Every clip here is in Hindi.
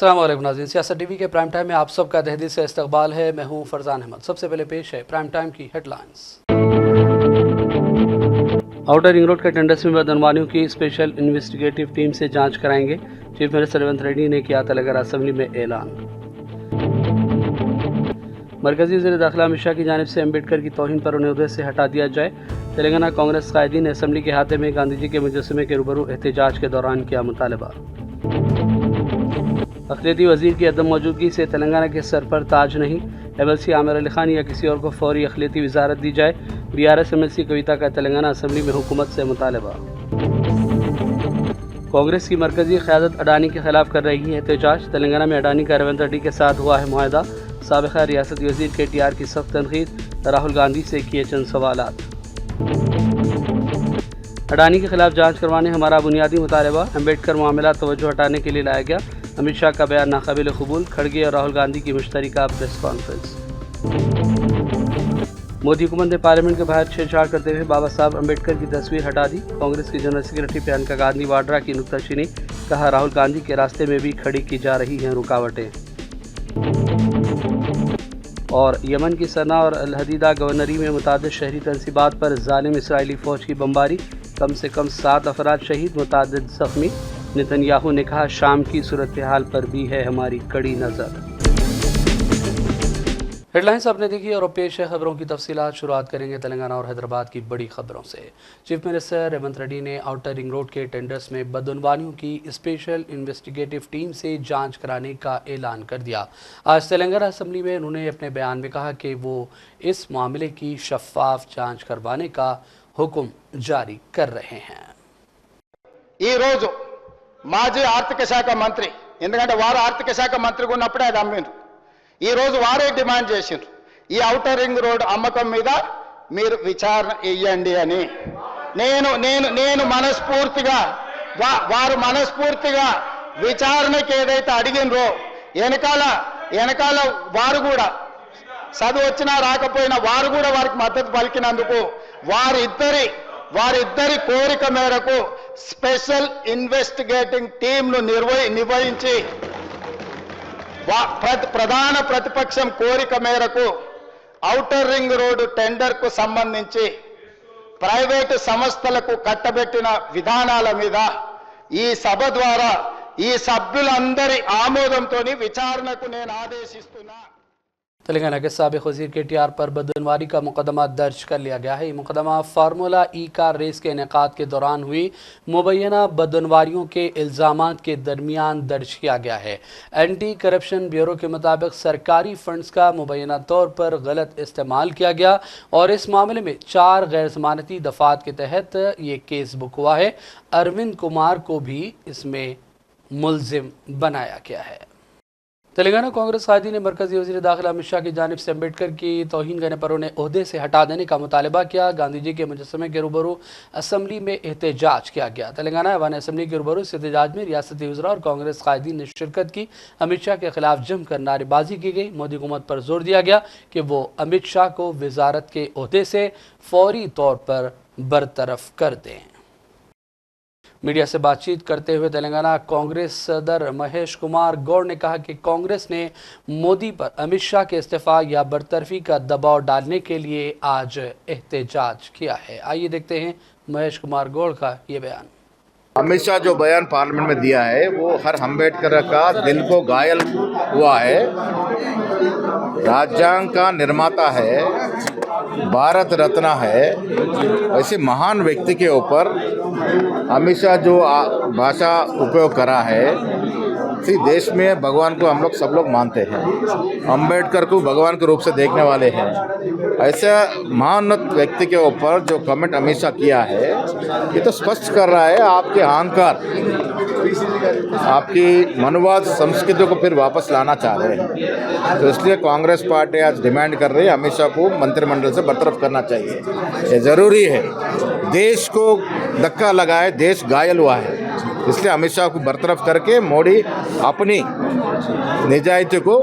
अस्सलाम वालेकुम नाज़रीन, सियासत टीवी के प्राइम टाइम में आप सबका तहे दिल से इस्तकबाल है। मैं हूं फरजान अहमद। सबसे पहले पेश है प्राइम टाइम की हेडलाइंस। आउटर रिंग रोड के टेंडर्स में बदनवानियों की स्पेशल इन्वेस्टिगेटिव टीम से जांच कराएंगे। चीफ मिनिस्टर रेवंत रेड्डी ने किया तेलंगाना असेंबली में ऐलान। मरकजी वज़ीर दाखिला अमित शाह की जानिब से अम्बेडकर की तौहीन पर उन्हें ओहदे से हटा दिया जाए। तेलंगाना कांग्रेस कायदीन ने असेंबली के अहाते में गांधी जी के मुजस्समे के रूबरू एहतजाज के दौरान किया मुतालबा। अक़लियती वज़ीर की अदम मौजूदगी से तेलंगाना के सर पर ताज नहीं, MLC आमिर अली खान या किसी और को फौरी अक़लियती वज़ारत दी जाए। BRS MLC कविता का तेलंगाना असेंबली में हुकूमत से मुतालबा। कांग्रेस की मरकजी क़यादत अडानी के खिलाफ कर रही है एहतजाज। तेलंगाना में अडानी का रेवंत रेड्डी के साथ हुआ है मुआहदा। साबिक़ा रियासती वज़ीर KTR की सख्त तनक़ीद, राहुल गांधी से किए चंद सवालात। अडानी के खिलाफ जांच करवाने हमारा बुनियादी मुतालबा, अम्बेडकर मामला तवज्जो हटाने के लिए लाया गया। अमित शाह का बयान नाकाबिल कबूल, खड़गे और राहुल गांधी की मुश्तरका प्रेस कॉन्फ्रेंस। मोदी हुकूमत ने पार्लियामेंट के बाहर छेड़छाड़ करते हुए बाबा साहब अम्बेडकर की तस्वीर हटा दी। कांग्रेस की जनरल सेक्रेटरी प्रियंका गांधी वाड्रा की नुक्ताचीनी, कहा राहुल गांधी के रास्ते में भी खड़ी की जा रही हैं रुकावटें। और यमन की सना और अल हदीदा गवर्नरी में मुतादिद शहरी तनसीबात पर जालिम इसराइली फ़ौज की बमबारी, कम से कम 7 अफराद शहीद, मुतादिद ज़ख्मी। नेतन्याहू ने कहा शाम की सूरत हाल पर भी है हमारी कड़ी नज़र। हेडलाइंस आपने देखी और पेश है खबरों की तफसीलात। शुरुआत करेंगे तेलंगाना और हैदराबाद की बड़ी खबरों से। चीफ मिनिस्टर रेवंत रेड्डी ने आउटर रिंग रोड के टेंडर्स में बदनवानियों की स्पेशल इन्वेस्टिगेटिव टीम से जांच कराने का ऐलान कर दिया। आज तेलंगाना असेंबली में उन्होंने अपने बयान में कहा कि वो इस मामले की शफाफ जांच करवाने का हुक्म जारी कर रहे हैं। మాజీ ఆర్థిక శాఖ మంత్రి, ఎందుకంటే వారు ఆర్థిక శాఖ మంత్రిగా ఉన్నప్పుడే అది అమ్మిండ్రు. ఈ రోజు వారే డిమాండ్ చేసిండ్రు, ఈ ఔటర్ రింగ్ రోడ్ అమ్మకం మీద మీరు విచారణ ఇయ్యండి అని. నేను మనస్ఫూర్తిగా వారు మనస్ఫూర్తిగా విచారణకి ఏదైతే అడిగినరో వెనకాల వారు కూడా చదువు వచ్చినా రాకపోయినా వారు కూడా వారికి మద్దతు పలికినందుకు వారిద్దరి కోరిక మేరకు స్పెషల్ ఇన్వెస్టిగేటింగ్ టీంను నిర్వహించి ప్రధాన ప్రతిపక్షం కోరిక మేరకు ఔటర్ రింగ్ రోడ్డు టెండర్కు సంబంధించి ప్రైవేటు సంస్థలకు కట్టబెట్టిన విధానాల మీద ఈ సభ ద్వారా ఈ సభ్యులందరి ఆమోదంతో విచారణకు నేను ఆదేశిస్తున్నా। तेलंगाना के साबिक़ वज़ीर KTR पर बदनवारी का मुकदमा दर्ज कर लिया गया है। ये मुकदमा फार्मूला ई कार रेस के इनेकाद के दौरान हुई मुबैना बदनवारियों के इल्ज़ामात के दरमियान दर्ज किया गया है। एंटी करप्शन ब्यूरो के मुताबिक सरकारी फंड्स का मुबैना तौर पर गलत इस्तेमाल किया गया और इस मामले में 4 गैर ज़मानती दफ़ात के तहत ये केस बुक हुआ है। अरविंद कुमार को भी इसमें मुल्ज़िम बनाया गया है। तेलंगाना कांग्रेस कायदी ने मरकजी वज़ीर दाखिला अमित शाह की जानिब से अम्बेडकर की तौहीन करने पर उन्हें ओहदे से हटा देने का मुतालबा किया। गांधी जी के मुजस्समे के रूबरू असेंबली में एहतजाज किया गया। तेलंगाना ऐवान असेंबली के रूबरू इस एहतजाज में रियासती वज़रा और कांग्रेस कायदीन ने शिरकत की। अमित शाह के खिलाफ जमकर नारेबाजी की गई। मोदी हुकूमत पर जोर दिया गया कि वो अमित शाह को वज़ारत के ओहदे से फौरी तौर पर बरतरफ कर दें। मीडिया से बातचीत करते हुए तेलंगाना कांग्रेस सदर महेश कुमार गौड़ ने कहा कि कांग्रेस ने मोदी पर अमित शाह के इस्तीफा या बरतरफी का दबाव डालने के लिए आज एहतजाज किया है। आइए देखते हैं महेश कुमार गौड़ का ये बयान। अमित शाह जो बयान पार्लियामेंट में दिया है वो हर अम्बेडकर का दिल को घायल हुआ है। राज्यांग का निर्माता है, भारत रत्न है, ऐसे महान व्यक्ति के ऊपर अमित शाह जो भाषा उपयोग करा है, इसी देश में भगवान को हम लोग सब लोग मानते हैं, अम्बेडकर को भगवान के रूप से देखने वाले हैं। ऐसे महाोन्नत व्यक्ति के ऊपर जो कमेंट अमित शाह किया है ये तो स्पष्ट कर रहा है आपके अहंकार, आपकी मनुवाद संस्कृति को फिर वापस लाना चाह रहे हैं। तो इसलिए कांग्रेस पार्टी आज डिमांड कर रही है अमित शाह को मंत्रिमंडल से बरतरफ करना चाहिए। ये ज़रूरी है, देश को धक्का लगा है, देश घायल हुआ है, इसलिए अमित शाह को बरतरफ करके मोदी अपनी निजायती को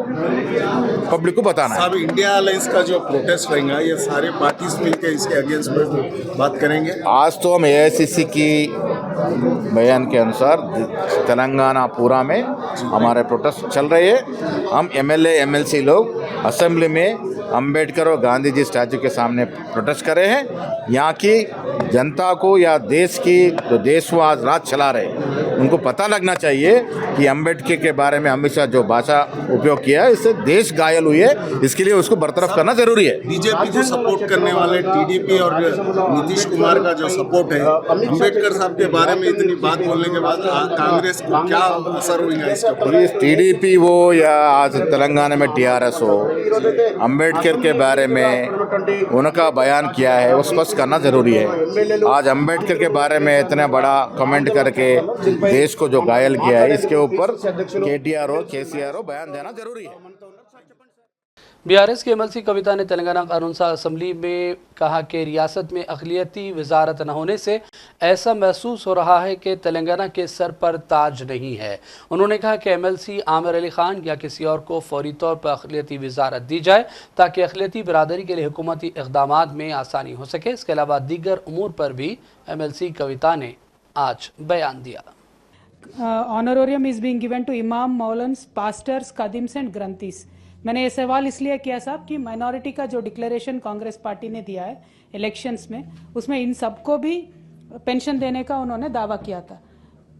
पब्लिक को बताना है। साहब, इंडिया अलायंस का जो प्रोटेस्ट रहेगा ये सारे पार्टीज मिलकर इसके अगेंस्ट में बात करेंगे। आज तो हम AICC की बयान के अनुसार तेलंगाना पूरा में हमारे प्रोटेस्ट चल रहे हैं। हम एमएलए एमएलसी लोग असेंबली में अंबेडकर और गांधी जी स्टैचू के सामने प्रोटेस्ट कर रहे हैं। यहाँ की जनता को या देश की जो देश को आज राज चला रहे उनको पता लगना चाहिए कि अंबेडकर के बारे में हमेशा जो भाषा उपयोग किया है इससे देश घायल हुई है, इसके लिए उसको बरतरफ करना जरूरी है। बीजेपी को सपोर्ट करने वाले टीडीपी और नीतीश कुमार का जो सपोर्ट है, अंबेडकर साहब के बारे में इतनी बात बोलने के बाद कांग्रेस को क्या असर होगा इसके ऊपर? टीडीपी हो या आज तेलंगाना में टीआरएस हो, अंबेडकर के बारे में उनका बयान किया है वो स्पष्ट करना जरूरी है। आज अंबेडकर के बारे में इतना बड़ा कमेंट करके देश को जो घायल किया है इसके ऊपर केटीआर हो केसीआर हो बयान देना जरूरी है। बीआरएस के एमएलसी कविता ने तेलंगाना कानून साज असम्बली में कहा कि रियासत में अक़लियती वजारत न होने से ऐसा महसूस हो रहा है कि तेलंगाना के सर पर ताज नहीं है। उन्होंने कहा कि एमएलसी आमिर अली खान या किसी और को फौरी तौर पर अक़लियती वजारत दी जाए ताकि अक़लियती बिरादरी के लिए हुकूमती इक़दामात में आसानी हो सके। इसके अलावा दीगर उमूर पर भी एमएलसी कविता ने आज बयान दिया। ऑनरोरियम इज बीइंग गिवन टू इमाम, मौलन्स, पास्टर्स, कदीम्स एंड ग्रंथीस। मैंने ये सवाल इसलिए किया साहब कि माइनॉरिटी का जो डिक्लेरेशन कांग्रेस पार्टी ने दिया है इलेक्शंस में, उसमें इन सबको भी पेंशन देने का उन्होंने दावा किया था।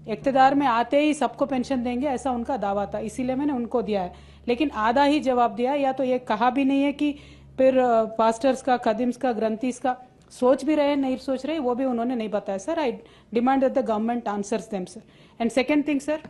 इक़्तिदार में आते ही सबको पेंशन देंगे ऐसा उनका दावा था, इसीलिए मैंने उनको दिया है। लेकिन आधा ही जवाब दिया, या तो ये कहा भी नहीं है कि फिर पास्टर्स का, कदीम्स का, ग्रंथीस का सोच भी रहे नहीं सोच रहे, वो भी उन्होंने नहीं बताया। Sir, I demand that the government answers them sir. And second thing sir,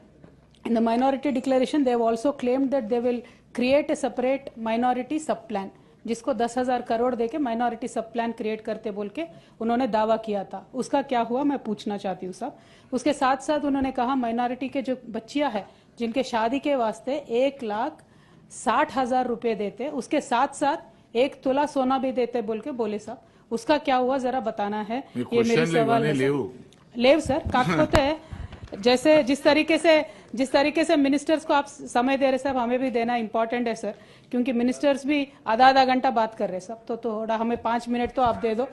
in the minority declaration they have also claimed that they will create a separate minority sub plan, जिसको 10,000 करोड़ देके माइनॉरिटी सब प्लान क्रिएट करते बोल के उन्होंने दावा किया था। उसका क्या हुआ मैं पूछना चाहती हूँ साहब। उसके साथ साथ उन्होंने कहा माइनॉरिटी के जो बच्चियां हैं जिनके शादी के वास्ते 1,60,000 रुपए देते, उसके साथ साथ 1 तोला सोना भी देते बोल के बोले साहब, उसका क्या हुआ जरा बताना है। ये मेरी सवाल है। लेव सर काकपोते है, जैसे जिस तरीके से मिनिस्टर्स को आप समय दे रहे साहब, हमें भी देना इंपॉर्टेंट है सर, क्योंकि मिनिस्टर्स भी आधा घंटा बात कर रहे सब, तो थोड़ा हमें 5 मिनट तो आप दे दो।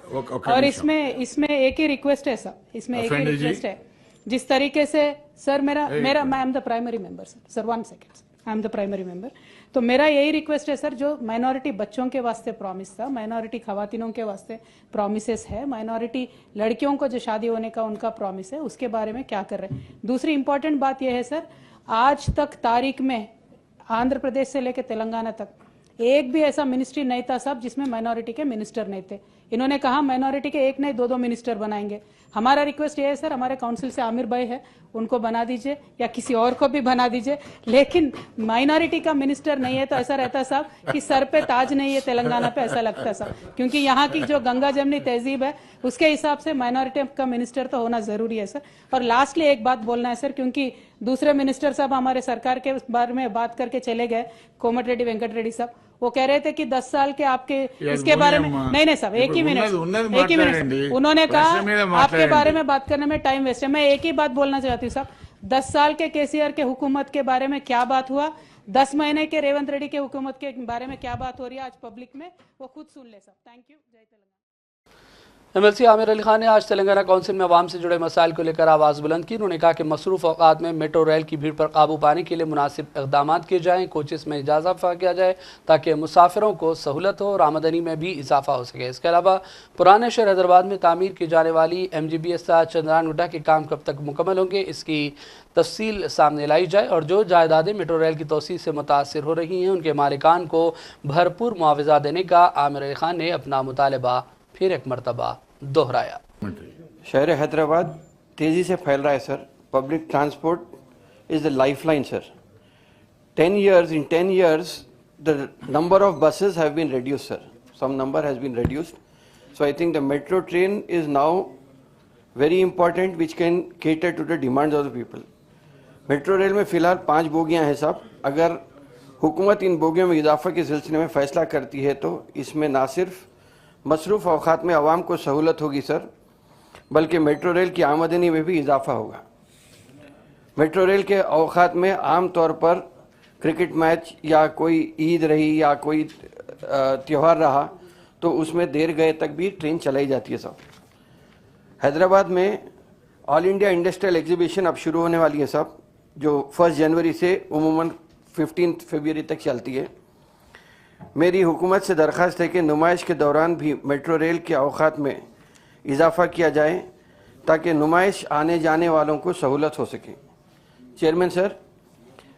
और इसमें एक ही रिक्वेस्ट है सर, इसमें एक ही रिक्वेस्ट है, जिस तरीके से सर मेरा I am the primary member sir 1 second, I am the primary member. तो मेरा यही रिक्वेस्ट है सर, जो माइनॉरिटी बच्चों के वास्ते प्रॉमिस था, माइनॉरिटी खवातीनों के वास्ते प्रॉमिसेस है, माइनॉरिटी लड़कियों को जो शादी होने का उनका प्रॉमिस है, उसके बारे में क्या कर रहे हैं। दूसरी इंपॉर्टेंट बात यह है सर, आज तक तारीख में आंध्र प्रदेश से लेकर तेलंगाना तक एक भी ऐसा मिनिस्ट्री नहीं था साहब जिसमें माइनॉरिटी के मिनिस्टर नहीं थे। इन्होंने कहा माइनॉरिटी के एक नहीं 2 मिनिस्टर बनाएंगे। हमारा रिक्वेस्ट ये है सर, हमारे काउंसिल से आमिर भाई है, उनको बना दीजिए या किसी और को भी बना दीजिए, लेकिन माइनॉरिटी का मिनिस्टर नहीं है तो ऐसा रहता है साहब कि सर पे ताज नहीं है तेलंगाना पे, ऐसा लगता है साहब, क्योंकि यहाँ की जो गंगा जमनी तहजीब है उसके हिसाब से माइनॉरिटी का मिनिस्टर तो होना जरूरी है सर। और लास्टली एक बात बोलना है सर, क्योंकि दूसरे मिनिस्टर साहब हमारे सरकार के बारे में बात करके चले गए, कोमट रेड्डी, वेंकट रेड्डी साहब, वो कह रहे थे कि 10 साल के आपके इसके बारे में नहीं साहब, एक ही मिनट उन्होंने कहा आपके बारे में बात करने में टाइम वेस्ट है। मैं एक ही बात बोलना चाहती हूँ साहब, 10 साल के केसीआर के हुकूमत के बारे में क्या बात हुआ, 10 महीने के रेवंत रेड्डी के हुकूमत के बारे में क्या बात हो रही है आज पब्लिक में, वो खुद सुन ले साहब। Thank you. जय तेलंगाना। एमएलसी आमिर अली खान ने आज तेलंगाना काउंसिल में अवाम से जुड़े मसाइल को लेकर आवाज़ बुलंद की। उन्होंने कहा कि मसरूफ़ औक़ात में मेट्रो रेल की भीड़ पर काबू पाने के लिए मुनासिब इक़दाम किए जाएँ, कोचेस में इजाफ़ा किया जाए ताकि मुसाफिरों को सहूलत हो और आमदनी में भी इजाफा हो सके। इसके अलावा पुराने शहर हैदराबाद में तामीर की जाने वाली MGBS चंद्रान गुड्डा के काम कब तक मुकम्मल होंगे, इसकी तफसील सामने लाई जाए और जो जायदादें मेट्रो रेल की तोसी से मुतासर हो रही हैं उनके मालिकान को भरपूर मुआवजा देने का आमिर अली खान ने अपना मुतालबा फिर एक मरतबा दोहराया। शहर हैदराबाद तेज़ी से फैल रहा है sir. Public transport is the lifeline sir. 10 years the number of buses have been reduced sir. Some number has been reduced. So I think the metro train is now very important, which can cater to the demands of the people. Metro rail में फ़िलहाल 5 बोगियाँ हैं साहब। अगर हुकूमत इन बोगियों में इजाफा के सिलसिले में फ़ैसला करती है तो इसमें ना सिर्फ मसरूफ़ औक़ात में आवाम को सहूलत होगी सर, बल्कि मेट्रो रेल की आमदनी में भी इजाफा होगा। मेट्रो रेल के औक़ात में आम तौर पर क्रिकेट मैच या कोई ईद रही या कोई त्यौहार रहा तो उसमें देर गए तक भी ट्रेन चलाई जाती है साहब। हैदराबाद में ऑल इंडिया इंडस्ट्रियल एग्जीबिशन अब शुरू होने वाली है साहब। जो 1 जनवरी से उमूमन 15 फरवरी तक चलती है। मेरी हुकूमत से दरख्वास्त है कि नुमाइश के दौरान भी मेट्रो रेल के औकात में इजाफ़ा किया जाए ताकि नुमाइश आने जाने वालों को सहूलत हो सके। Chairman sir,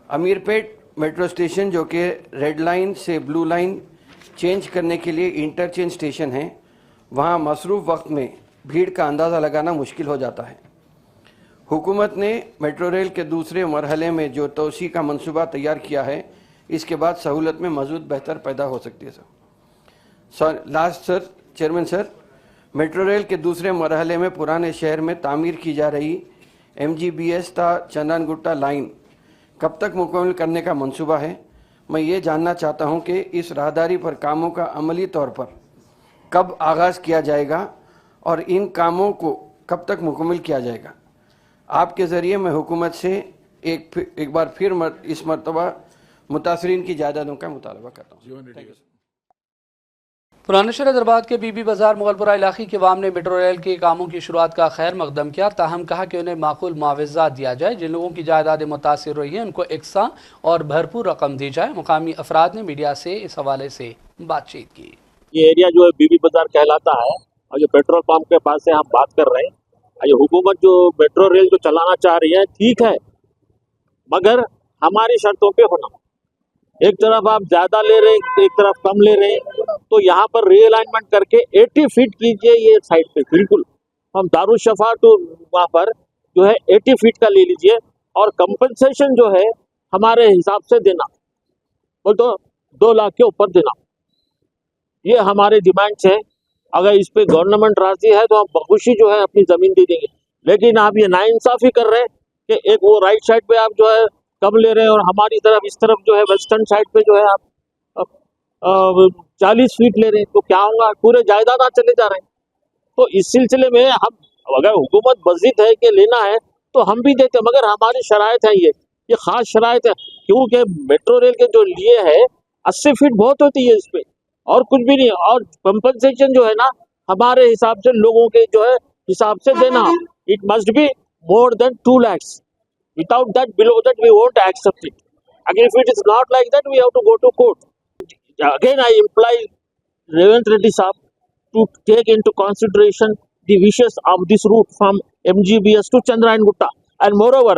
Ameerpet metro station जो कि रेड लाइन से ब्लू लाइन चेंज करने के लिए इंटरचेंज स्टेशन है, वहाँ मसरूफ़ वक्त में भीड़ का अंदाज़ा लगाना मुश्किल हो जाता है। हुकूमत ने मेट्रो रेल के दूसरे मरहले में जो तोसी का मंसूबा तैयार किया है, इसके बाद सहूलत में मज़ीद बेहतर पैदा हो सकती है। Sir last sir chairman sir, metro rail के दूसरे मरहले में पुराने शहर में तामीर की जा रही MGBS ता चंदनगुट्टा लाइन कब तक मुकम्मल करने का मंसूबा है? मैं ये जानना चाहता हूँ कि इस राहदारी पर कामों का अमली तौर पर कब आगाज़ किया जाएगा और इन कामों को कब तक मुकम्मल किया जाएगा? आपके ज़रिए मैं हुकूमत से एक बार फिर इस मरतबा मुतासरीन की जायदादों का मुतालबा करता हूँ। पुराने शहर हैदराबाद के बीबी बाजार मुगलपुरा इलाके के अवाम ने मेट्रो रेल के कामों की शुरुआत का खैर मकदम किया, ताहम कहा कि उन्हें माकूल मुआवजा दिया जाए। जिन लोगों की जायदादें मुतासिर रही हैं उनको एकसा और भरपूर रकम दी जाए। मुकामी अफराद ने मीडिया से इस हवाले से बातचीत की। ये एरिया जो है बीबी बाजार कहलाता है और जो पेट्रोल पंप के पास से हम बात कर रहे हैं, ये हुकूमत जो मेट्रो रेल जो चलाना चाह रही है ठीक है, मगर हमारी शर्तों पे होना। एक तरफ आप ज्यादा ले रहे हैं, एक तरफ कम ले रहे हैं, तो यहाँ पर रीअलाइनमेंट करके 80 फीट कीजिए ये साइड पे। बिल्कुल हम दारुशफा टू वहाँ पर जो है 80 फीट का ले लीजिए और कंपनसेशन जो है हमारे हिसाब से देना, बोल तो 2 लाख के ऊपर देना। ये हमारे डिमांड्स है। अगर इस पे गवर्नमेंट राजी है तो हम बखुशी जो है अपनी जमीन दे देंगे, लेकिन आप ये नाइंसाफी कर रहे हैं कि एक वो राइट साइड पे आप जो है कम ले रहे हैं और हमारी तरफ इस तरफ जो है वेस्टर्न साइड पे जो है आप 40 फीट ले रहे हैं, तो क्या होगा? पूरे जायदाद चले जा रहे हैं। तो इस सिलसिले में हम अगर हुकूमत बज़िद है कि लेना है तो हम भी देते, मगर हमारी शराइत है, ये खास शराइत है, क्योंकि मेट्रो रेल के जो लिए है 80 फीट बहुत होती है इस पे और कुछ भी नहीं। और कंपनसेशन जो है ना हमारे हिसाब से लोगों के जो है हिसाब से देना। It must be more than 2 lakhs. Without that, below that, we won't accept it. Again, if it is not like that, we have to go to court. Again, I imply Revant Reddy Saab to take into consideration the wishes of this route from MGBS to Chandrayana-Gutta. And moreover,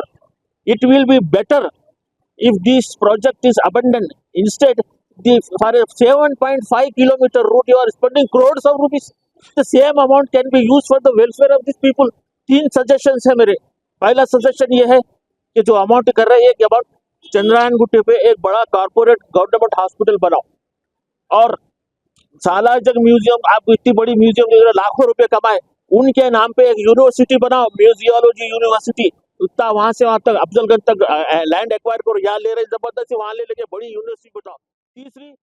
it will be better if this project is abandoned. Instead, for a 7.5 kilometer route, you are spending crores of rupees. The same amount can be used for the welfare of these people. 3 suggestions है मेरे। पहला सजेशन ये है कि जो अमाउंट कर रहे हैं कि अबाउट चंद्रायन-गुट्टे पे एक बड़ा कॉर्पोरेट गवर्नमेंट हॉस्पिटल बनाओ और सालारजंग म्यूजियम, आप इतनी बड़ी म्यूजियम जो लाखों रुपए कमाए, उनके नाम पे एक यूनिवर्सिटी बनाओ, म्यूजियोलॉजी यूनिवर्सिटी। उतना वहां से वहां तक अफजलगंज तक लैंड एक्वायर करो, यहाँ ले रहे जबरदस्ती, वहां ले लेके बड़ी यूनिवर्सिटी बनाओ। तीसरी,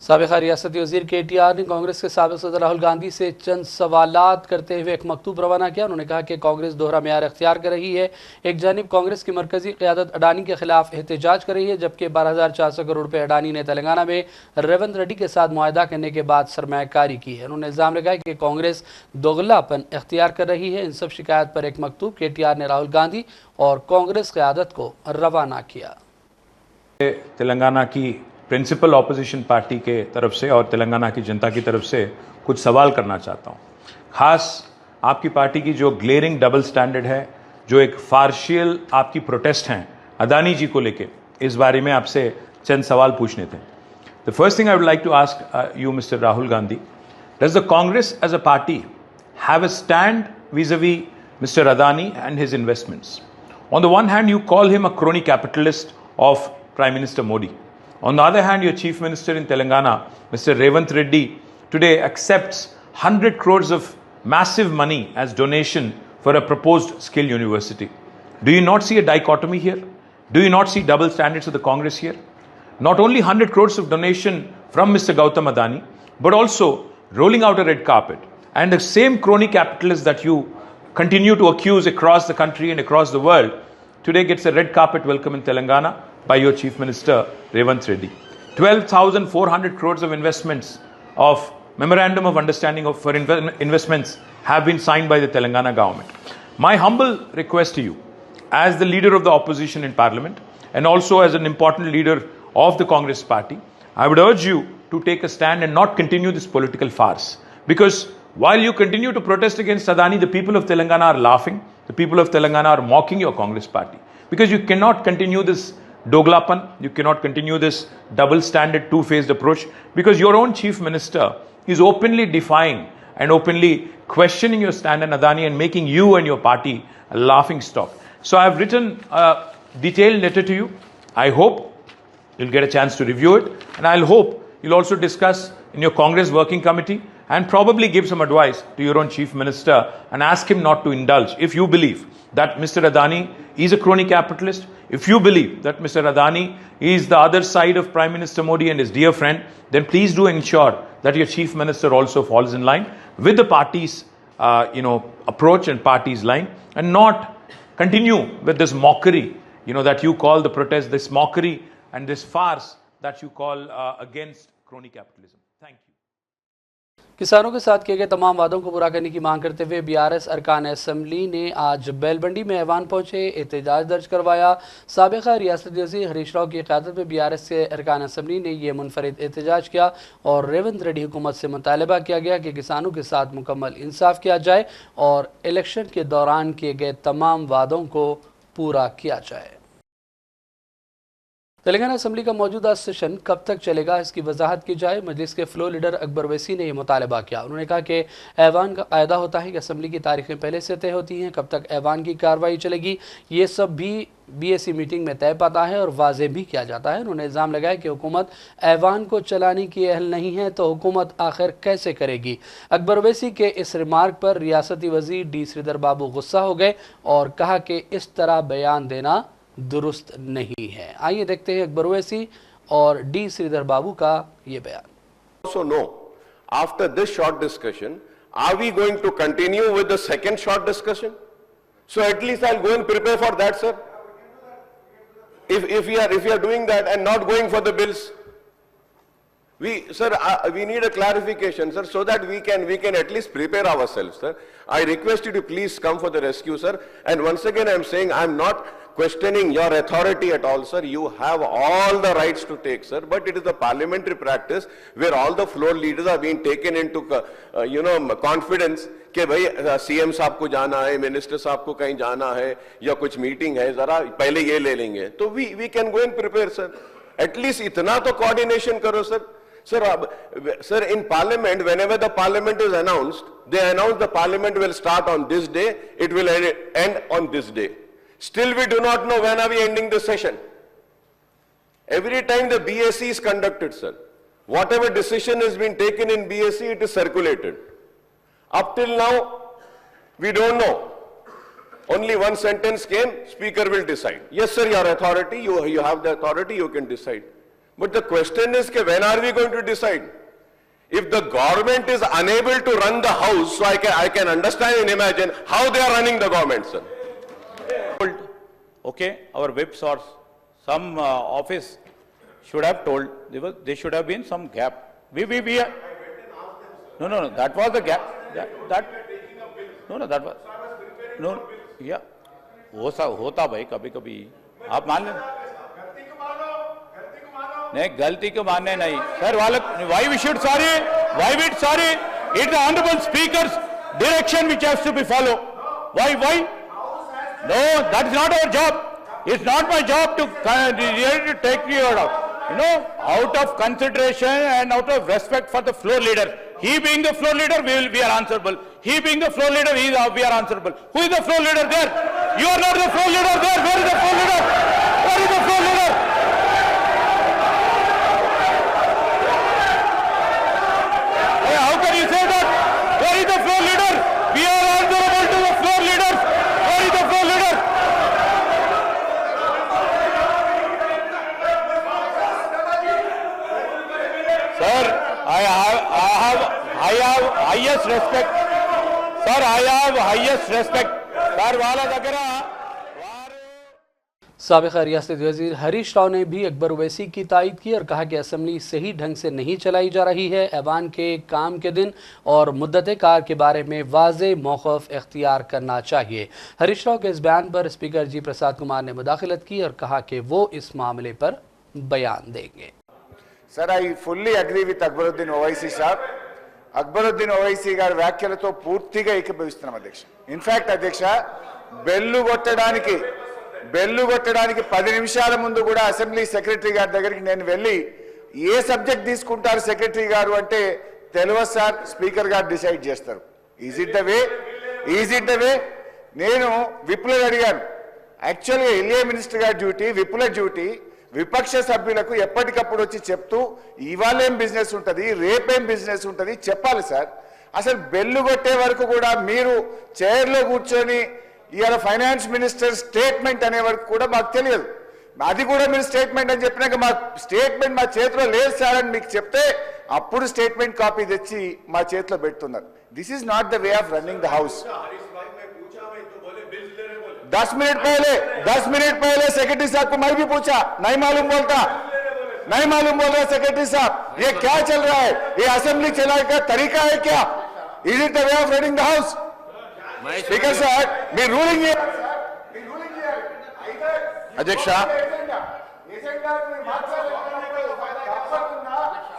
साबिक़ा रियासती वज़ीर KTR ने कांग्रेस के साबिक़ सदर राहुल गांधी से चंद सवालात करते हुए एक मकतूब रवाना किया। उन्होंने कहा कि कांग्रेस दोहरा मेयार अख्तियार कर रही है। एक जानिब कांग्रेस की मरकजी क़यादत अडानी के खिलाफ एहतजाज कर रही है, जबकि 12,400 करोड़ रुपये अडानी ने तेलंगाना में रेवंत रेड्डी के साथ मुआहदा करने के बाद सरमायाकारी की है। उन्होंने इल्ज़ाम लगाया कि कांग्रेस दोगलापन अख्तियार कर रही है। इन सब शिकायत पर एक मकतूब KTR ने राहुल गांधी और कांग्रेस क़यादत को रवाना किया। तेलंगाना की प्रिंसिपल ऑपोजिशन पार्टी के तरफ से और तेलंगाना की जनता की तरफ से कुछ सवाल करना चाहता हूँ। ख़ास आपकी पार्टी की जो ग्लेरिंग डबल स्टैंडर्ड है, जो एक फार्शियल आपकी प्रोटेस्ट हैं अदानी जी को लेके, इस बारे में आपसे चंद सवाल पूछने थे। The first thing I would like to ask you mister Rahul Gandhi, does the Congress as a party have a stand vis-a-vis Mr. Adani and his investments? On the one hand, you call him a crony capitalist of Prime Minister Modi. On the other hand, your Chief Minister in Telangana, Mr. Revant Reddy, today accepts 100 crores of massive money as donation for a proposed skill university. Do you not see a dichotomy here? Do you not see double standards of the Congress here? Not only 100 crores of donation from Mr. Gautam Adani, but also rolling out a red carpet. And the same crony capitalist that you continue to accuse across the country and across the world, today gets a red carpet welcome in Telangana by your Chief Minister Revant Reddy. 12,400 crores of investments of Memorandum of Understanding for investments have been signed by the Telangana government. My humble request to you as the leader of the opposition in parliament and also as an important leader of the Congress party, I would urge you to take a stand and not continue this political farce. Because while you continue to protest against Adani, the people of Telangana are laughing. The people of Telangana are mocking your Congress party. Because you cannot continue this doglapan, you cannot continue this double standard, two-faced approach, because your own chief minister is openly defying and openly questioning your stand on Adani and making you and your party a laughing stock. So I have written a detailed letter to you. I hope you'll get a chance to review it, and I'll hope you'll also discuss in your Congress working committee and probably give some advice to your own chief minister and ask him not to indulge. If you believe that Mr. Adani is a crony capitalist, if you believe that Mr. Adani is the other side of Prime Minister Modi and his dear friend, then please do ensure that your chief minister also falls in line with the party's approach and party's line, and not continue with this mockery, that you call the protest, this mockery and this farce that you call against crony capitalism. Thank you. किसानों के साथ किए गए तमाम वादों को पूरा करने की मांग करते हुए बीआरएस अरकान असम्बली ने आज बैलबंडी में ऐवान पहुंचे, एहतजाज दर्ज करवाया। साबिक़ा रियासती वज़ीर हरीश राव की क़यादत में बीआरएस के अरकान असम्बली ने यह मुनफरिद एहतजाज किया और रेवंत रेड्डी हुकूमत से मुतालबा किया गया कि किसानों के साथ मुकम्मल इंसाफ किया जाए और इलेक्शन के दौरान किए गए तमाम वादों को पूरा किया जाए। तेलंगाना असम्बली का मौजूदा सेशन कब तक चलेगा, इसकी वजाहत की जाए। मजलिस के फ्लो लीडर अकबर वैसी ने यह मुतालबा किया। उन्होंने कहा कि ऐवान का कायदा होता है कि असम्बली की तारीखें पहले से तय होती हैं, कब तक ऐवान की कार्रवाई चलेगी ये सब भी बीएसी मीटिंग में तय पाता है और वाजे भी किया जाता है। उन्होंने इल्ज़ाम लगाया कि हुकूमत ऐवान को चलाने की अहल नहीं है तो हुकूमत आखिर कैसे करेगी। अकबर वैसी के इस रिमार्क पर रियासती वज़ीर डी श्रीधर बाबू गुस्सा हो गए और कहा कि इस तरह बयान देना दुरुस्त नहीं है। आइए देखते हैं अकबर वैसी और डी श्रीधर बाबू का ये बयान। Also know, after this short discussion, are we going to continue with the second short discussion? So at least I'll go and prepare for that, sir. If we are doing that and not going for the bills, we need a clarification, sir, so that we can at least prepare ourselves, sir. I request you to please come for the rescue, sir. And once again, I'm saying I'm not questioning your authority at all, sir. You have all the rights to take, sir. But it is a parliamentary practice where all the floor leaders are being taken into, confidence कि भाई सीएम साहब को जाना है, मिनिस्टर साहब को कहीं जाना है या कुछ मीटिंग है, जरा पहले ये ले लेंगे तो we can go and prepare, sir. At least इतना तो coordination करो, sir. Sir, in parliament, whenever the parliament is announced, they announce the parliament will start on this day, it will end on this day. Still we do not know when are we ending the session. Every time the BSc is conducted, sir, whatever decision has been taken in BSc, it is circulated. Up till now, we don't know. Only one sentence came, speaker will decide. Yes, sir, your authority, you have the authority, you can decide. But the question is, when are we going to decide? If the government is unable to run the house, so I can understand and imagine how they are running the government, sir. Okay, our whips or some office should have told, there should have been some gap. No, that was the gap. That was, no, yeah. होता भाई कभी कभी आप मान लें नहीं गलती को मानने नहीं sir why we should sorry it's the honorable speaker's direction which has to be followed. Why no, that is not our job. It's not my job to take you out. Out of consideration and out of respect for the floor leader. He being the floor leader, we are answerable. He being the floor leader, we are answerable. Who is the floor leader there? You are not the floor leader there. Where is the floor leader? Where is the floor leader? Hey, how can you say that? Where is the floor leader? We are answerable to the floor leaders. Where is the floor leader? Sir, I have highest respect. Sir, I have highest respect. Sir, वाला साबिक़ रियासती वज़ीर हरीश राव ने भी अकबर ओवैसी की तायद की और कहा कि असम्बली सही ढंग से नहीं चलाई जा रही है। ऐवान के काम के दिन और मुद्दत कार के बारे में वाज़ेह मौक़िफ़ इख्तियार करना चाहिए। हरीश राव के इस बयान पर स्पीकर जी प्रसाद कुमार ने मुदाखलत की और कहा कि वो इस मामले पर बयान देंगे। Sir, I fully agree with Akbaruddin Owaisi साहब. అక్బరుద్దీన్ ఓవైసీ గారి వ్యాఖ్యలతో పూర్తిగా ఏకీభవిస్తున్నాం అధ్యక్ష. ఇన్ఫాక్ట్ అధ్యక్ష, బెల్లు కొట్టడానికి 10 నిమిషాల ముందు కూడా అసెంబ్లీ సెక్రటరీ గారి దగ్గరికి నేను వెళ్ళి ఏ సబ్జెక్ట్ తీసుకుంటారు సెక్రటరీ గారు అంటే తెలియదు సార్, స్పీకర్ గారు డిసైడ్ చేస్తారు. Is it the way? నేను విప్లవ్ అడిగాను. యాక్చువల్గా ఎల్ఏ మినిస్టర్ గారి డ్యూటీ, విప్లవ్ డ్యూటీ విపక్ష సభ్యులకు ఎప్పటికప్పుడు వచ్చి చెప్తూ ఇవాళేం బిజినెస్ ఉంటుంది, రేపేం బిజినెస్ ఉంటుంది చెప్పాలి సార్. అసలు బెల్లు కొట్టే వరకు కూడా మీరు చైర్లో కూర్చొని ఇవాళ ఫైనాన్స్ మినిస్టర్ స్టేట్మెంట్ అనే వరకు కూడా మాకు తెలియదు. అది కూడా మీరు స్టేట్మెంట్ అని చెప్పినాక మా స్టేట్మెంట్ మా చేతిలో లేదు సార్ అని మీకు చెప్తే అప్పుడు స్టేట్మెంట్ కాపీ తెచ్చి మా చేతిలో పెడుతున్నారు. This is not the way of running the house. 10 minute पहले सेक्रेटरी साहब को मैं भी पूछा, नहीं मालूम बोल रहा सेक्रेटरी साहब, ये क्या चल रहा है, ये असेंबली चलाने का तरीका है क्या? Is it the way of running the house? Speaker साहब, मी रूलिंग हियर अध्यक्ष.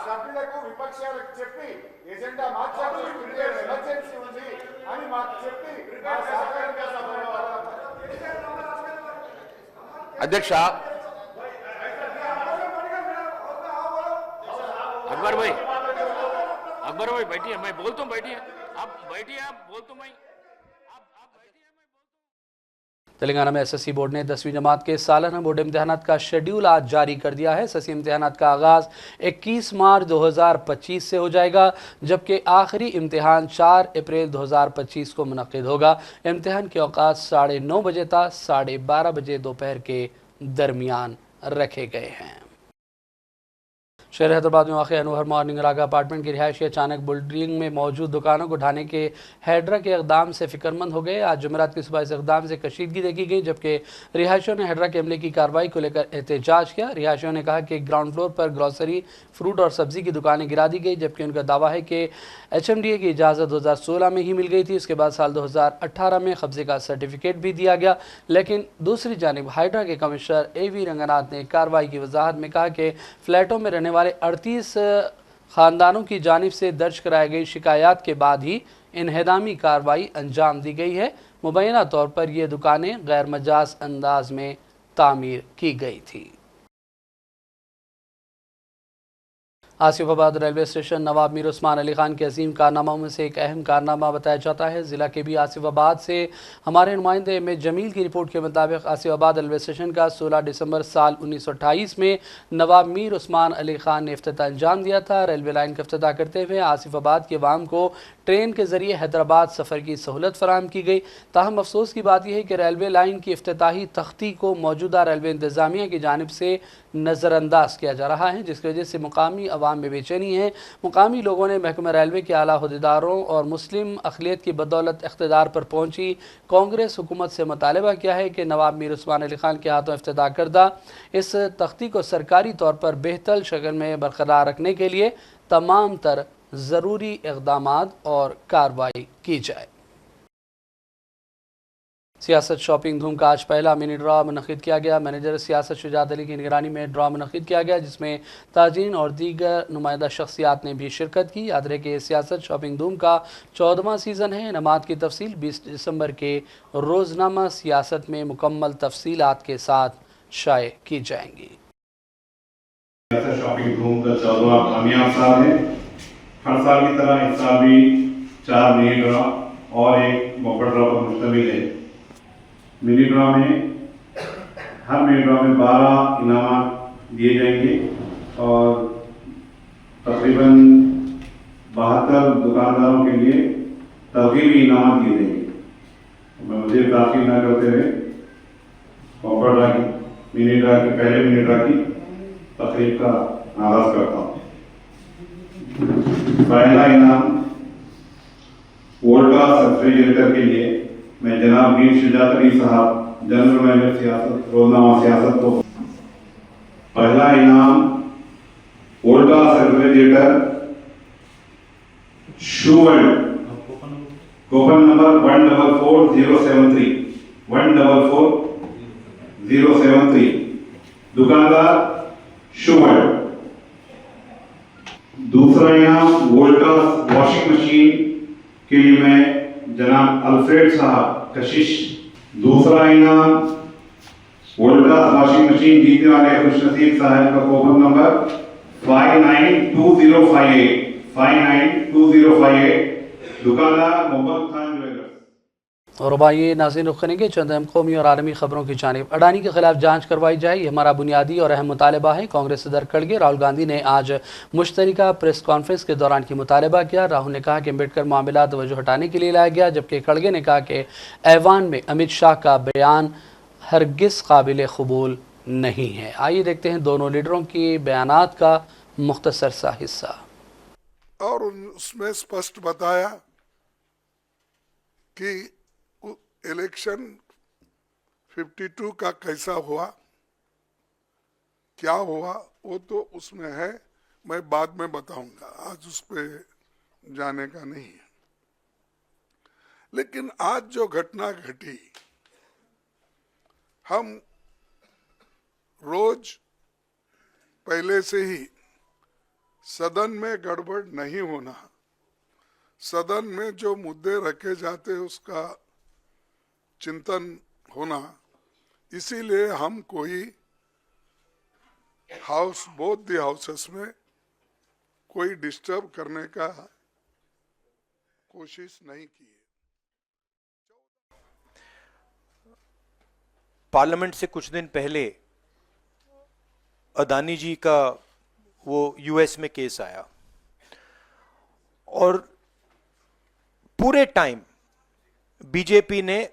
సభ్యులకు విపక్షాలకు చెప్పి ఎజెండా మార్చాలి, ఎమర్జెన్సీ ఉంది అని మాకు చెప్పి अध्यक्ष. अकबर भाई बैठिए, मैं बोलता हूँ, बैठिए आप बोलता हूँ मैं. तेलंगाना में एसएससी बोर्ड ने 10वीं जमात के सालाना बोर्ड इम्तिहानात का शेड्यूल आज जारी कर दिया है। एसएससी इम्तिहानात का आगाज़ 21 मार्च 2025 से हो जाएगा, जबकि आखिरी इम्तिहान 4 अप्रैल 2025 को मुनक़िद होगा। इम्तिहान के औक़ात 9:30 बजे था 12:30 बजे दोपहर के दरमियान रखे गए हैं। शहर हैदराबाद में वाक़ अनवर मॉर्निंग रागा अपार्टमेंट की रिहायशी अचानक बिल्डिंग में मौजूद दुकानों को ढाने के हैड्रा के इक़दाम से फ़िक्रमंद हो गए। आज जुमेरात की सुबह इस इक़दाम से कशीदगी देखी गई, जबकि रिहायशियों ने हैड्रा के अमले की कार्रवाई को लेकर एहतजाज किया। रिहायशियों ने कहा कि ग्राउंड फ्लोर पर ग्रॉसरी, फ्रूट और सब्ज़ी की दुकानें गिरा दी गई, जबकि उनका दावा है कि HMDA की इजाज़त 2016 में ही मिल गई थी। उसके बाद साल 2018 में कब्ज़े का सर्टिफिकेट भी दिया गया। लेकिन दूसरी जानिब हाइड्रा के कमिश्नर AV रंगनाथ ने कार्रवाई की वजाहत में कहा कि फ़्लैटों में रहने वाले 38 ख़ानदानों की जानिब से दर्ज कराई गई शिकायत के बाद ही इन्हदामी कार्रवाई अंजाम दी गई है। मुबैना तौर पर ये दुकानें गैर मजाज अंदाज में तामीर की गई थी। आसिफाबाद रेलवे स्टेशन नवाब मीर उस्मान अली खान के अजीम कारनामों में से एक अहम कारनामा बताया जाता है। ज़िला के भी आसिफाबाद से हमारे नुमाइंदे में जमील की रिपोर्ट के मुताबिक आसिफाबाद रेलवे स्टेशन का 16 दिसंबर साल 1928 में नवाब मीर उस्मान अली खान ने इफ्तिताह अंजाम दिया था। रेलवे लाइन का इफ्तिताह करते हुए आसिफाबाद के अवाम को ट्रेन के ज़रिए हैदराबाद सफ़र की सहूलत फराहम की गई। ताहम अफसोस की बात यह है कि रेलवे लाइन की इफ्तिताही तख्ती को मौजूदा रेलवे इंतज़ामिया की जानिब से नज़रअंदाज किया जा रहा है, जिसकी वजह से मुकामी अवाम में बेचैनी है। मुकामी लोगों ने महकमा रेलवे के आला अहदेदारों और मुस्लिम अक़लियत की बदौलत इक़्तिदार पर पहुँची कांग्रेस हुकूमत से मुतालबा किया है कि नवाब मीर उस्मान अली खान के हाथों इफ्तिताह करदा इस तख्ती को सरकारी तौर पर बेहतर शक्ल में बरकरार रखने के लिए तमाम तर ज़रूरी इक़दामात और कार्रवाई की जाए। सियासत शॉपिंग धूम का आज पहला मिनी ड्रा मुनक़िद किया गया। मैनेजर सियासत शुजात अली की निगरानी में ड्रा मुनक़िद किया गया, जिसमें ताजीन और दीगर नुमाइंदा शख्सियात ने भी शिरकत की। याद रहे कि सियासत शॉपिंग धूम का 14वां सीज़न है। इनामात की तफसील 20 दिसंबर के रोज़नामा सियासत में मुकम्मल तफसीलात के साथ शाये की जाएंगी। सियासत शॉपिंग धूम का 14वां कामयाब साल है। हर साल की तरह इस साल भी 4 मिनी ड्रा और एक बम्पर ड्रा पर मुश्तमिल है। मिनी ड्रा में हर मिनी ड्रा में 12 इनामात दिए जाएंगे और तकरीबन 72 दुकानदारों के लिए तरगीबी इनामात दिए जाएंगे। मैं मज़ीद ताख़ीर न करते हुए बम्पर ड्रा की मिनी ड्रा की पहले मिनी ड्रा की तकरीब का आगाज़ करता हूँ। पहला इनाम वोल्टास रेफ्रिजरेटर के लिए मैं जनाब मीर शुजात अली साहब जनरल मैनेजर सियासत रोजनामा सियासत को पहला इनाम ओल्टा रेफ्रिजरेटर शूवर्ड कूपन नंबर 144073 144073 दुकानदार शूवर्ड। दूसरा इनाम वोल्टास वॉशिंग मशीन के लिए मैं जनाब अल्फ्रेड साहब कशिश। दूसरा इनाम वोल्टास वॉशिंग मशीन जीतने वाले खुशनसीब साहब का कूपन नंबर 592058 दुकानदार मोहम्मद खान ज्वेलर्स। और रुबाइये नाज़रीन रुख करेंगे चंद अहम कौमी और आलमी खबरों की जानिब। अडानी के खिलाफ जांच करवाई जाए, ये हमारा बुनियादी और अहम मुतालबा है। कांग्रेस सदर खड़गे राहुल गांधी ने आज मुश्तरका प्रेस कॉन्फ्रेंस के दौरान की मुतालबा किया। राहुल ने कहा कि अम्बेडकर मामला तवज्जो हटाने के लिए लाया गया, जबकि खड़गे ने कहा कि ऐवान में अमित शाह का बयान हरगिज़ काबिल कबूल नहीं है। आइए देखते हैं दोनों लीडरों की बयानात का मुख्तसर सा हिस्सा। और उसमें स्पष्ट बताया कि इलेक्शन 52 का कैसा हुआ, क्या हुआ, वो तो उसमें है, मैं बाद में बताऊंगा, आज उस पर जाने का नहीं है। लेकिन आज जो घटना घटी, हम रोज पहले से ही सदन में गड़बड़ नहीं होना, सदन में जो मुद्दे रखे जाते उसका चिंतन होना, इसीलिए हम कोई हाउस बोथ द हाउसेस में कोई डिस्टर्ब करने का कोशिश नहीं की है। पार्लियामेंट से कुछ दिन पहले अदानी जी का वो यूएस में केस आया और पूरे टाइम बीजेपी ने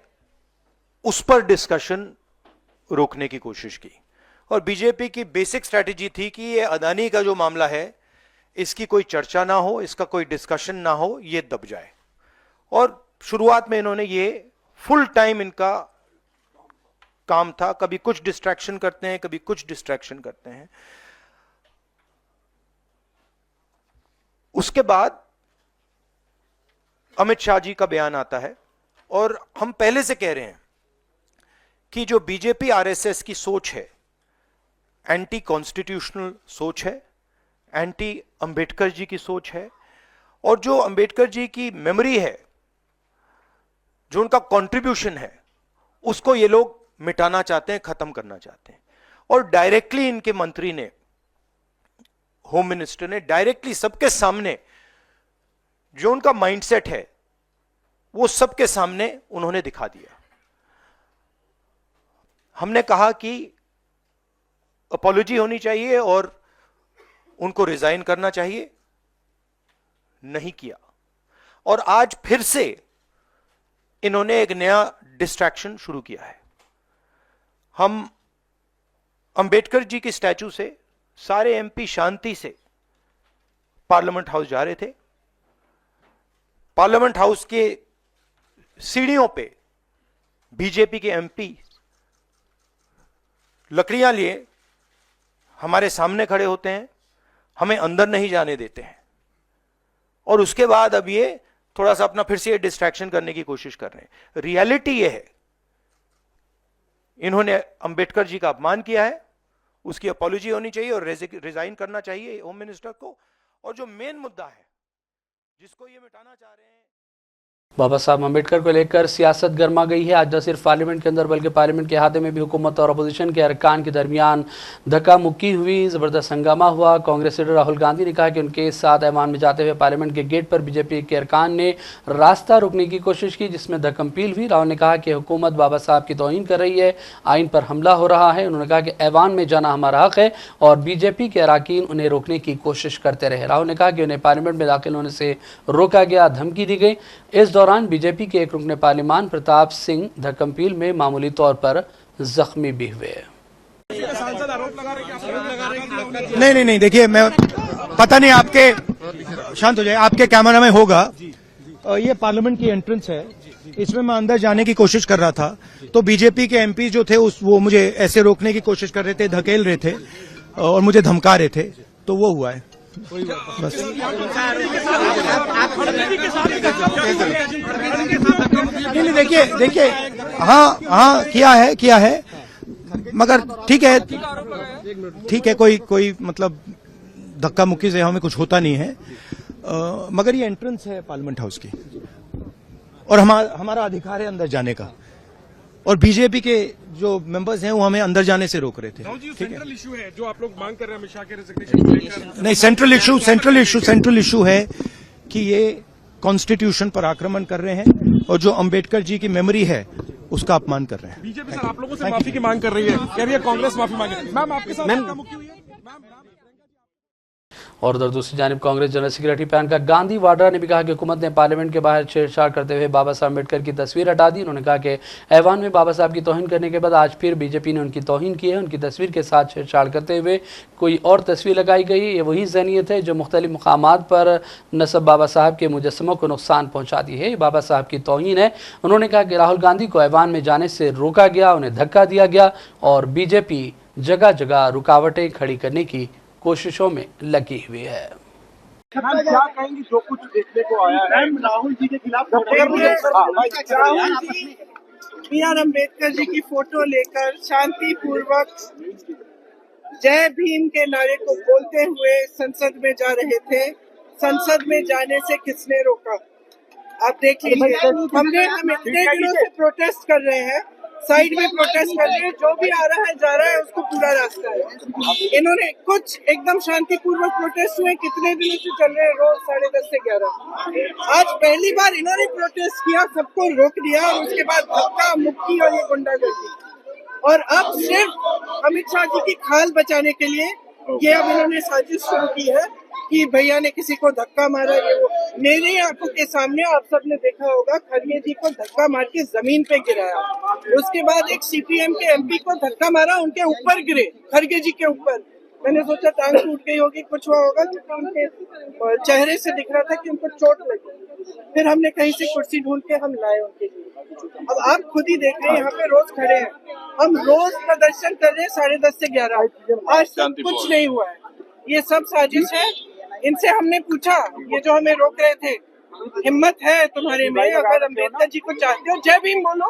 उस पर डिस्कशन रोकने की कोशिश की और बीजेपी की बेसिक स्ट्रैटेजी थी कि ये अदानी का जो मामला है इसकी कोई चर्चा ना हो, इसका कोई डिस्कशन ना हो, ये दब जाए। और शुरुआत में इन्होंने ये फुल टाइम इनका काम था, कभी कुछ डिस्ट्रैक्शन करते हैं, कभी कुछ डिस्ट्रैक्शन करते हैं। उसके बाद अमित शाह जी का बयान आता है और हम पहले से कह रहे हैं कि जो बीजेपी आरएसएस की सोच है एंटी कॉन्स्टिट्यूशनल सोच है, एंटी अंबेडकर जी की सोच है और जो अंबेडकर जी की मेमोरी है, जो उनका कंट्रीब्यूशन है, उसको ये लोग मिटाना चाहते हैं, खत्म करना चाहते हैं। और डायरेक्टली इनके मंत्री ने, होम मिनिस्टर ने डायरेक्टली सबके सामने जो उनका माइंडसेट है वो सबके सामने उन्होंने दिखा दिया। हमने कहा कि अपॉलॉजी होनी चाहिए और उनको रिजाइन करना चाहिए, नहीं किया। और आज फिर से इन्होंने एक नया डिस्ट्रैक्शन शुरू किया है। हम अंबेडकर जी की स्टैचू से सारे एमपी शांति से पार्लियामेंट हाउस जा रहे थे। पार्लियामेंट हाउस के सीढ़ियों पे बीजेपी के एमपी लकड़ियां लिए हमारे सामने खड़े होते हैं, हमें अंदर नहीं जाने देते हैं। और उसके बाद अब ये थोड़ा सा अपना फिर से डिस्ट्रैक्शन करने की कोशिश कर रहे हैं। रियलिटी ये है, इन्होंने अंबेडकर जी का अपमान किया है, उसकी अपॉलॉजी होनी चाहिए और रिजाइन करना चाहिए होम मिनिस्टर को। और जो मेन मुद्दा है जिसको ये मिटाना चाह रहे हैं, बाबा साहब अम्बेडकर को लेकर सियासत गर्मा गई है। आज न सिर्फ पार्लियामेंट के अंदर बल्कि पार्लियामेंट के अहाते में भी हुकूमत और अपोजिशन के अरकान के दरमियान धक्का मुक्की हुई, ज़बरदस्त हंगामा हुआ। कांग्रेस लीडर राहुल गांधी ने कहा कि उनके साथ ऐवान में जाते हुए पार्लियामेंट के गेट पर बीजेपी के अरकान ने रास्ता रोकने की कोशिश की, जिसमें धक्कमपील हुई। राहुल ने कहा कि हुकूमत बाबा साहब की तौहीन कर रही है, आइन पर हमला हो रहा है। उन्होंने कहा कि ऐवान में जाना हमारा हक है और बीजेपी के अरकान उन्हें रोकने की कोशिश करते रहे। राहुल ने कहा कि उन्हें पार्लियामेंट में दाखिल होने से रोका गया, धमकी दी गई। इस दौरान बीजेपी के एक रुकने पार्लियामान प्रताप सिंह धक्कमपील में मामूली तौर पर जख्मी भी हुए। नहीं, देखिए, मैं पता नहीं, आपके शांत हो जाए, आपके कैमरा में होगा। ये पार्लियामेंट की एंट्रेंस है इसमें मैं अंदर जाने की कोशिश कर रहा था तो बीजेपी के एमपी जो थे वो मुझे ऐसे रोकने की कोशिश कर रहे थे, धकेल रहे थे और मुझे धमका रहे थे, तो वो हुआ है बस। नहीं देखिए हाँ किया है मगर ठीक है कोई मतलब धक्का मुक्की से हमें कुछ होता नहीं है, मगर ये एंट्रेंस है पार्लियामेंट हाउस की और हमारा अधिकार है अंदर जाने का, और बीजेपी के जो मेंबर्स हैं वो हमें अंदर जाने से रोक रहे थे। सेंट्रल इशू है जो आप लोग मांग कर रहे हैं अमित शाह के रेजिग्नेशन को लेकर। नहीं, सेंट्रल इशू है कि ये कॉन्स्टिट्यूशन पर आक्रमण कर रहे हैं और जो अंबेडकर जी की मेमोरी है उसका अपमान कर रहे हैं। बीजेपी सर आप लोगों से माफी की मांग कर रही है, कह रही है कांग्रेस माफी मांगे। मैम आपके साथ धक्का मुक्की हुई है? और उधर दूसरी जानिब कांग्रेस जनरल सेक्रेटरी प्रियंका गांधी वाड्रा ने भी कहा कि हुकूमत ने पार्लियामेंट के बाहर छेड़छाड़ करते हुए बाबा साहब अम्बेडकर की तस्वीर हटा दी। उन्होंने कहा कि ऐवान में बाबा साहब की तौहीन करने के बाद आज फिर बीजेपी ने उनकी तौहीन की है। उनकी तस्वीर के साथ छेड़छाड़ करते हुए कोई और तस्वीर लगाई गई। ये वही ज़हनियत है जो मुख्तलिफ मकामात पर नस्ब बाबा साहब के मुजस्समों को नुकसान पहुँचाती है। ये बाबा साहब की तौहीन है। उन्होंने कहा कि राहुल गांधी को ऐवान में जाने से रोका गया, उन्हें धक्का दिया गया और बीजेपी जगह जगह रुकावटें खड़ी करने की कोशिशों में लगी हुई है। क्या कहेंगी जो कुछ देखने को आया है राहुल जी के खिलाफ? B.R. अम्बेडकर जी की फोटो लेकर शांतिपूर्वक जय भीम के नारे को बोलते हुए संसद में जा रहे थे। संसद में जाने से किसने रोका? आप देख लीजिए, हम इतने दिनों से प्रोटेस्ट कर रहे हैं, साइड में प्रोटेस्ट कर रहे हैं, जो भी आ रहा है जा रहा है उसको पूरा रास्ता है। इन्होंने कुछ एकदम शांतिपूर्वक प्रोटेस्ट हुए, कितने दिनों से चल रहे हैं, रोज 10:30 से 11। आज पहली बार इन्होंने प्रोटेस्ट किया, सबको रोक दिया और उसके बाद धक्का मुक्की और ये गुंडागर्दी। और अब सिर्फ अमित शाह जी की खाल बचाने के लिए ये अब इन्होंने साजिश शुरू की है कि भैया ने किसी को धक्का मारा। ये वो मेरी आंखों के सामने आप सबने देखा होगा, खड़गे जी को धक्का मार के जमीन पे गिराया। उसके बाद एक सीपीएम के एमपी को धक्का मारा, उनके ऊपर गिरे, खड़गे जी के ऊपर। मैंने सोचा टांग टूट गई होगी, कुछ हुआ होगा, क्योंकि उनके चेहरे से दिख रहा था कि उनको चोट लगी। फिर हमने कहीं से कुर्सी ढूंढ के हम लाए उनके लिए। अब आप खुद ही देख रहे हैं, यहाँ पे रोज खड़े हैं, हम रोज प्रदर्शन कर रहे हैं 10:30 से 11। आज तक कुछ नहीं हुआ है, ये सब साजिश है। इनसे हमने पूछा, ये जो हमें रोक रहे थे, हिम्मत है तुम्हारे में? अगर अम्बेडकर जी को चाहते हो जय भीम बोलो,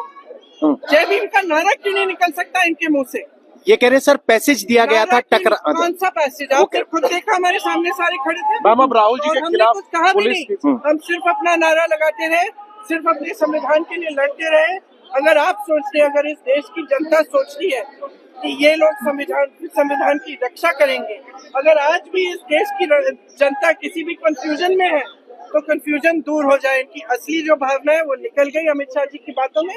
जय भीम का नारा क्यों नहीं निकल सकता इनके मुंह से? ये कह रहे सर पैसेज दिया गया था टकरा। कौन सा पैसेज? आपने खुद देखा, हमारे सामने सारे खड़े थे। मैम अब राहुल जी के खिलाफ कुछ कहा भी नहीं, हम सिर्फ अपना नारा लगाते रहे, सिर्फ अपने संविधान के लिए लड़ते रहे। अगर आप सोचते हैं, अगर इस देश की जनता सोचती है कि ये लोग संविधान की रक्षा करेंगे, अगर आज भी इस देश की जनता किसी भी कंफ्यूजन में है तो कंफ्यूजन दूर हो जाए। इनकी असली जो भावना है वो निकल गई अमित शाह जी की बातों में।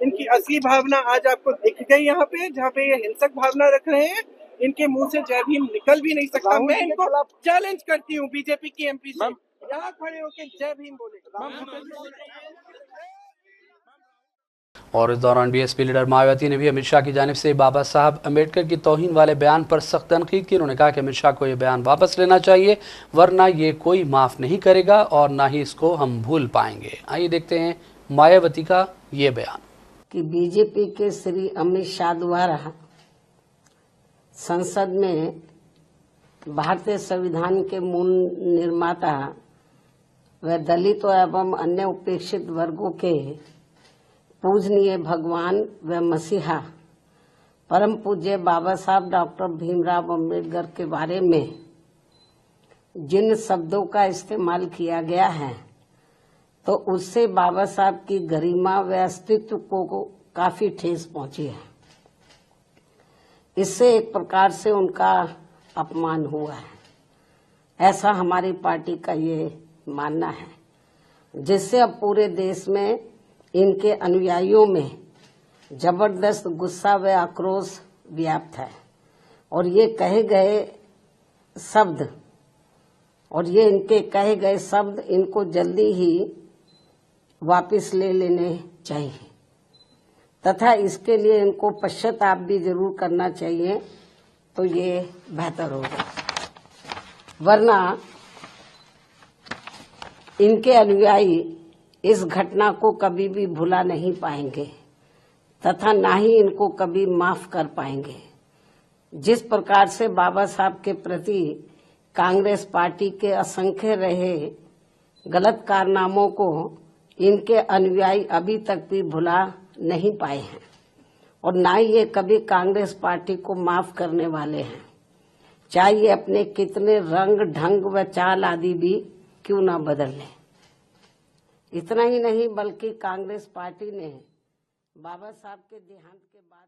इनकी असली भावना आज आपको दिख गई यहाँ पे, जहाँ पे ये हिंसक भावना रख रहे हैं। इनके मुंह से जय भीम निकल भी नहीं सकता। मैं इनको चैलेंज करती हूँ, बीजेपी की एमपी से, यहाँ खड़े होकर जय भीम बोले। और इस दौरान बीएसपी लीडर मायावती ने भी अमित शाह की जानिब से बाबा साहब अम्बेडकर की तौहीन वाले बयान पर सख्त तनकीद की। उन्होंने कहा कि अमित शाह को ये बयान वापस लेना चाहिए, वरना ये कोई माफ़ नहीं करेगा और ना ही इसको हम भूल पाएंगे। आइए देखते हैं मायावती का ये बयान कि बीजेपी के श्री अमित शाह द्वारा संसद में भारतीय संविधान के मूल निर्माता व दलितों एवं अन्य उपेक्षित वर्गों के पूजनीय भगवान व मसीहा परम पूज्य बाबा साहब डॉक्टर भीमराव अम्बेडकर के बारे में जिन शब्दों का इस्तेमाल किया गया है, तो उससे बाबा साहब की गरिमा व अस्तित्व को काफी ठेस पहुंची है। इससे एक प्रकार से उनका अपमान हुआ है, ऐसा हमारी पार्टी का ये मानना है, जिससे अब पूरे देश में इनके अनुयायियों में जबरदस्त गुस्सा व आक्रोश व्याप्त है। और ये इनके कहे गए शब्द इनको जल्दी ही वापस ले लेने चाहिए तथा इसके लिए इनको पश्चाताप भी जरूर करना चाहिए, तो ये बेहतर होगा। वरना इनके अनुयायी इस घटना को कभी भी भुला नहीं पाएंगे तथा ना ही इनको कभी माफ कर पाएंगे। जिस प्रकार से बाबा साहब के प्रति कांग्रेस पार्टी के असंख्य रहे गलत कारनामों को इनके अनुयायी अभी तक भी भुला नहीं पाए हैं और ना ही ये कभी कांग्रेस पार्टी को माफ करने वाले हैं, चाहे ये अपने कितने रंग ढंग व चाल आदि भी क्यों ना बदल लें। इतना ही नहीं बल्कि कांग्रेस पार्टी ने बाबा साहब के देहांत के बाद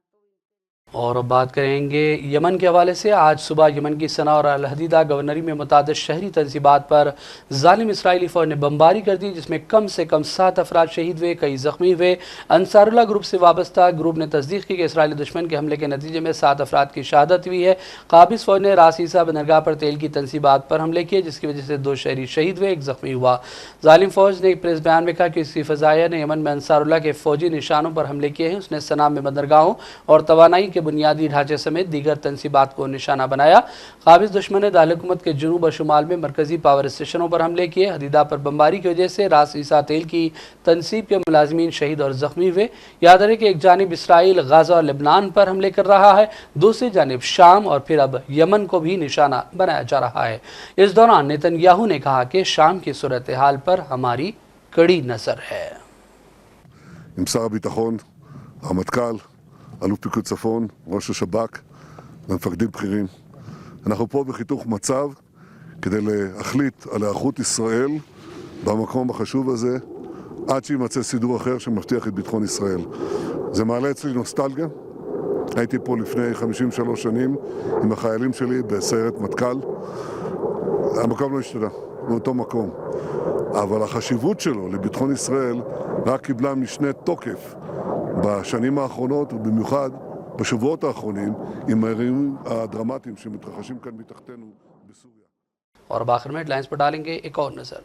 और अब बात करेंगे यमन के हवाले से। आज सुबह यमन की सना और अल हदीदा गवर्नरी में मुतादिद शहरी तंजीबात पर जालिम इसराइली फौज ने बमबारी कर दी, जिसमें कम से कम 7 अफराद शहीद हुए, कई जख्मी हुए। अंसारुल्लाह ग्रुप से वाबस्ता ग्रुप ने तस्दीक की कि इसराइली दुश्मन के हमले के नतीजे में 7 अफराद की शहादत हुई है। काबिज फौज ने रास ईसा बंदरगाह पर तेल की तंसीबात पर हमले किए, जिसकी वजह से 2 शहरी शहीद हुए, 1 जख्मी हुआ। जालिम फौज ने एक प्रेस बयान में कहा कि उसकी फ़ज़ाइया ने यमन में अंसारुल्लाह के फौजी निशानों पर हमले किए हैं। उसने सना में बंदरगाहों और तवानाई के बुनियादी ढांचे समेत दीगर तंसीबात को निशाना बनाया। काबिज दुश्मन ने दारकूमत के जुनूब और शुमाल में मरकजी पावर स्टेशनों पर हमले किए। हदीदा पर बमबारी की वजह से रास ईसा तेल की तनसीब के मुलाजमीन शहीद और जख्मी हुए। याद रहे कि एक जानिब इसराइल गाजा और लेबनान पर हमले कर रहा है, दूसरी जानिब शाम और फिर अब यमन को भी निशाना बनाया जा रहा है। इस दौरान नेतन्याहू ने कहा कि शाम की सूरत हाल पर हमारी कड़ी नजर है। עם שר הביטחון, הרמטכ"ל, אלוף פיקוד צפון, ראש השב"כ ומפקדים בכירים. אנחנו פה בחיתוך מצב כדי להחליט על היערכות ישראל במקום החשוב הזה עד שימצא סידור אחר שמבטיח את ביטחון ישראל. זה מעלה אצלי נוסטלגיה. הייתי פה לפני 53 שנים עם החיילים שלי בסיירת מטכ"ל. המקום לא השתנה, באותו מקום. אבל החשיבות שלו לביטחון ישראל רק קיבלה משנה תוקף בשנים האחרונות, ובמיוחד בשבועות האחרונים, עם האירועים הדרמטיים שמתרחשים כאן מתחתנו בסוריה. और अब आखिर में हेडलाइंस पर डालेंगे एक और नजर।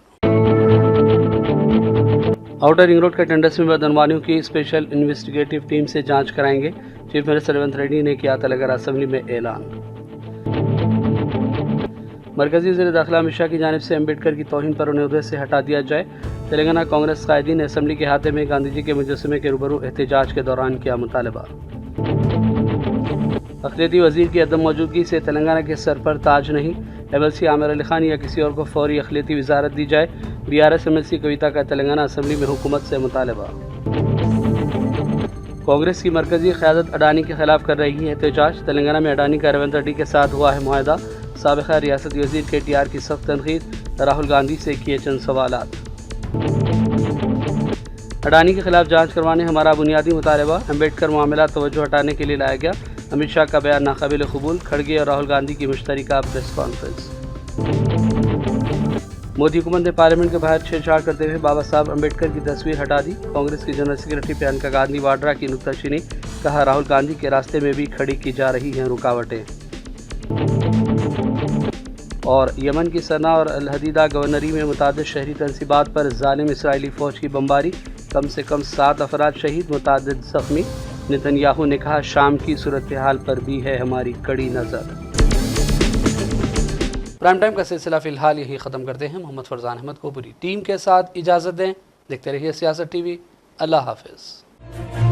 आउटर रिंग रोड के टेंडर्स में बदनवानियों की स्पेशल इन्वेस्टिगेटिव टीम से जांच कराएंगे, चीफ मिनिस्टर रेवंत रेड्डी ने किया तेलंगाना असेंबली में ऐलान। मरकजी वज़ीर दाखिला अमित शाह की जानिब से अम्बेडकर की तौहीन पर उन्हें उहदे से हटा दिया जाए। तेलंगाना कांग्रेस कायदीन ने असेंबली के हाथे में गांधी जी के मुजस्समे के रूबरू एहतजाज के दौरान किया मुतालबा। अक़लियती वज़ीर की अदम मौजूदगी से तेलंगाना के सर पर ताज नहीं, MLC आमिर अली खान या किसी और को फौरी अक़लियती वज़ारत दी जाए। BRS MLC कविता का तेलंगाना असेंबली में हुकूमत से मुतालबा। कांग्रेस की मरकजी क़यादत अडानी के खिलाफ कर रही है एहतजाज। तेलंगाना में अडानी का रेवंत रेड्डी के साथ हुआ है मुआहदा। साबिक़ा रियासती वज़ीर KTR की सख्त तनक़ीद, राहुल गांधी से किए चंद सवालात। अडानी के खिलाफ जांच करवाने हमारा बुनियादी मुतालबा, अम्बेडकर मामला तवज्जो हटाने के लिए लाया गया। अमित शाह का बयान नाकाबिल कबूल, खड़गे और राहुल गांधी की मुश्तरका प्रेस कॉन्फ्रेंस। मोदी हुकूमत ने पार्लियामेंट के बाहर छेड़छाड़ करते हुए बाबा साहब अम्बेडकर की तस्वीर हटा दी। कांग्रेस की जनरल सेक्रेटरी प्रियंका गांधी वाड्रा की नुक्ताचीनी, कहा राहुल गांधी के रास्ते में भी खड़ी की जा रही हैं रुकावटें। और यमन की सना और अल हदीदा गवर्नरी में मुतादिद शहरी तंसीबात पर जालिम इसराइली फ़ौज की बमबारी, कम से कम 7 अफराद शहीद, मुतादिद ज़ख्मी। नेतन्याहू ने कहा शाम की सूरत हाल पर भी है हमारी कड़ी नज़र। प्राइम टाइम का सिलसिला फ़िलहाल यही ख़त्म करते हैं। मोहम्मद फरजान अहमद को पूरी टीम के साथ इजाज़त दें। देखते रहिए सियासत TV। अल्लाह हाफ़िज़।